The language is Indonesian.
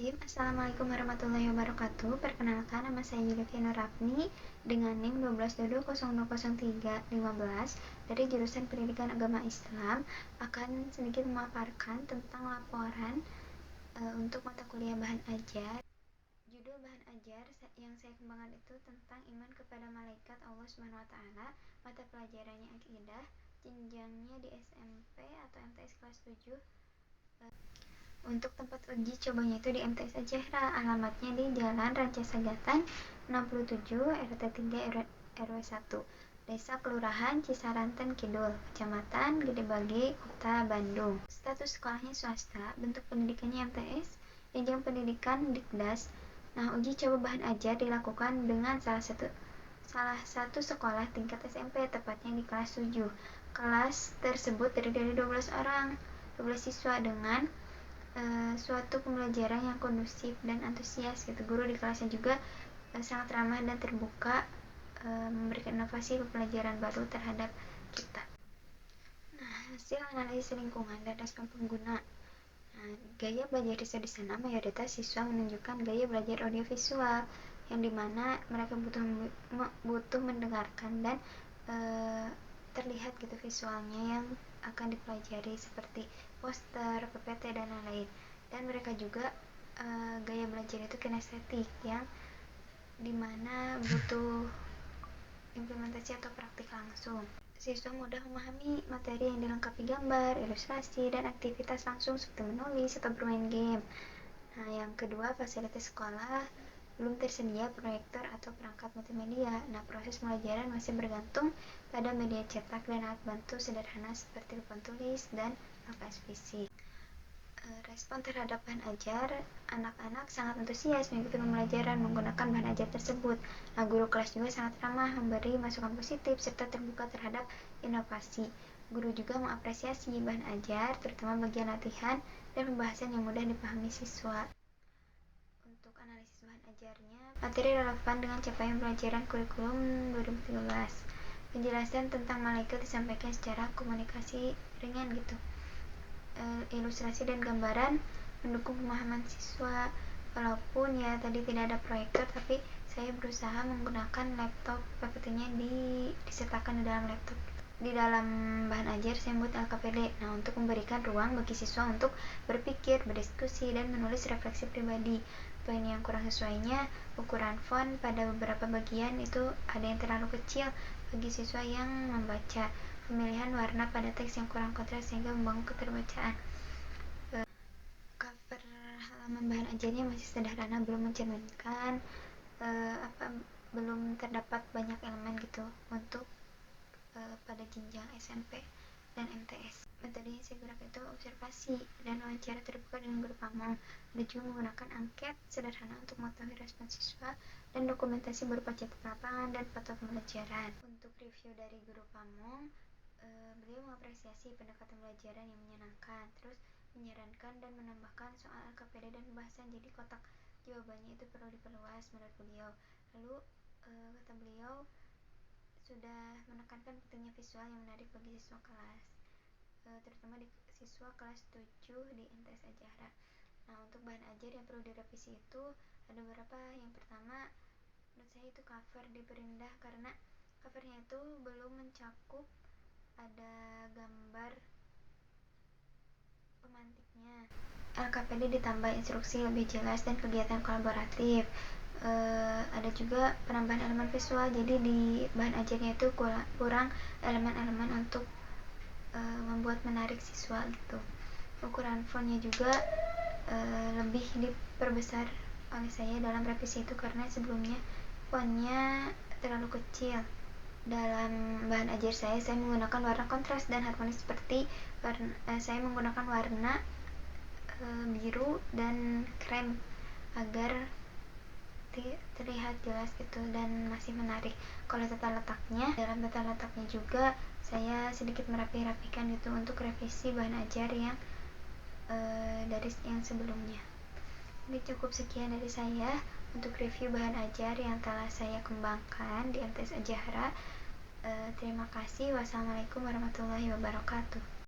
Bismillahirrahmanirrahim. Assalamualaikum warahmatullahi wabarakatuh. Perkenalkan, nama saya Yulivia Nurafni dengan NIM 1222000315 dari jurusan Pendidikan Agama Islam. Akan sedikit memaparkan tentang laporan untuk mata kuliah bahan ajar. Judul bahan ajar yang saya kembangkan itu tentang iman kepada malaikat Allah SWT. Mata pelajarannya akidah, jenjangnya di SMP atau MTS kelas 7. Untuk tempat uji cobanya itu di MTS Ajahra, alamatnya di Jalan Rancasagatan 67 RT 3 RW 1, Desa Kelurahan Cisaranten Kidul, Kecamatan Gedebage, Kota Bandung. Status sekolahnya swasta, bentuk pendidikannya MTS, jenjang pendidikan Dikdas. Nah, uji coba bahan ajar dilakukan dengan salah satu sekolah tingkat SMP, tepatnya di kelas 7. Kelas tersebut terdiri dari 12 siswa dengan suatu pembelajaran yang kondusif dan antusias gitu. Guru di kelasnya juga sangat ramah dan terbuka, memberikan inovasi pembelajaran baru terhadap kita. Nah, hasil analisis lingkungan dan respon pengguna. Nah, gaya belajar siswa di sana, mayoritas siswa menunjukkan gaya belajar audiovisual, yang dimana mereka butuh mendengarkan dan terlihat gitu visualnya yang akan dipelajari seperti poster, PPT, dan lain-lain. Dan mereka juga gaya belajar itu kinestetik, yang dimana butuh implementasi atau praktik langsung. Siswa mudah memahami materi yang dilengkapi gambar, ilustrasi, dan aktivitas langsung seperti menulis atau bermain game. Nah, yang kedua, fasilitas sekolah belum tersedia proyektor atau perangkat multimedia. Nah, proses pembelajaran masih bergantung pada media cetak dan alat bantu sederhana seperti papan tulis dan LPS fisik. Respon terhadap bahan ajar, anak-anak sangat antusias mengikuti pembelajaran menggunakan bahan ajar tersebut. Nah, guru kelas juga sangat ramah, memberi masukan positif serta terbuka terhadap inovasi. Guru juga mengapresiasi bahan ajar, terutama bagian latihan dan pembahasan yang mudah dipahami siswa. Untuk analisis bahan ajarnya, materi relevan dengan capaian pelajaran kurikulum 2013. Penjelasan tentang malaikat disampaikan secara komunikasi ringan gitu. Ilustrasi dan gambaran mendukung pemahaman siswa. Walaupun ya tadi tidak ada proyektor, tapi saya berusaha menggunakan laptop, PPT-nya disertakan di dalam laptop. Di dalam bahan ajar saya membuat LKPD. Nah, untuk memberikan ruang bagi siswa untuk berpikir, berdiskusi, dan menulis refleksi pribadi. Poin yang kurang sesuainya, ukuran font pada beberapa bagian itu ada yang terlalu kecil bagi siswa yang membaca. Pemilihan warna pada teks yang kurang kontras sehingga membangun keterbacaan. Cover halaman bahan ajarnya masih sederhana, belum mencerminkan belum terdapat banyak elemen gitu untuk pada jenjang SMP dan MTS. Metode yang saya gunakan itu observasi dan wawancara terbuka dengan guru pamong. Ada juga menggunakan angket sederhana untuk mengetahui respon siswa dan dokumentasi berupa catatan lapangan dan foto pembelajaran. Untuk review dari guru pamong, beliau mengapresiasi pendekatan pembelajaran yang menyenangkan, terus menyarankan dan menambahkan soal LKPD dan pembahasan, jadi kotak jawabannya itu perlu diperluas menurut beliau. Lalu kata beliau sudah menekankan pentingnya visual yang menarik bagi siswa kelas, terutama di siswa kelas 7 di MTS Ajahra. Nah, untuk bahan ajar yang perlu direvisi itu ada beberapa. Yang pertama, menurut saya itu cover diperindah karena covernya itu belum mencakup ada gambar pemantiknya. LKPD ditambah instruksi lebih jelas dan kegiatan kolaboratif. Ada juga penambahan elemen visual, jadi di bahan ajarnya itu kurang elemen-elemen untuk membuat menarik siswa gitu. Ukuran fontnya juga lebih diperbesar oleh saya dalam revisi itu karena sebelumnya fontnya terlalu kecil. Dalam bahan ajar saya menggunakan warna kontras dan harmonis seperti saya menggunakan warna biru dan krem agar terlihat jelas gitu dan masih menarik. Kalau dalam tata letaknya juga saya sedikit merapikan gitu untuk revisi bahan ajar yang dari yang sebelumnya. Ini cukup sekian dari saya untuk review bahan ajar yang telah saya kembangkan di MTS Ajahra. Terima kasih. Wassalamualaikum warahmatullahi wabarakatuh.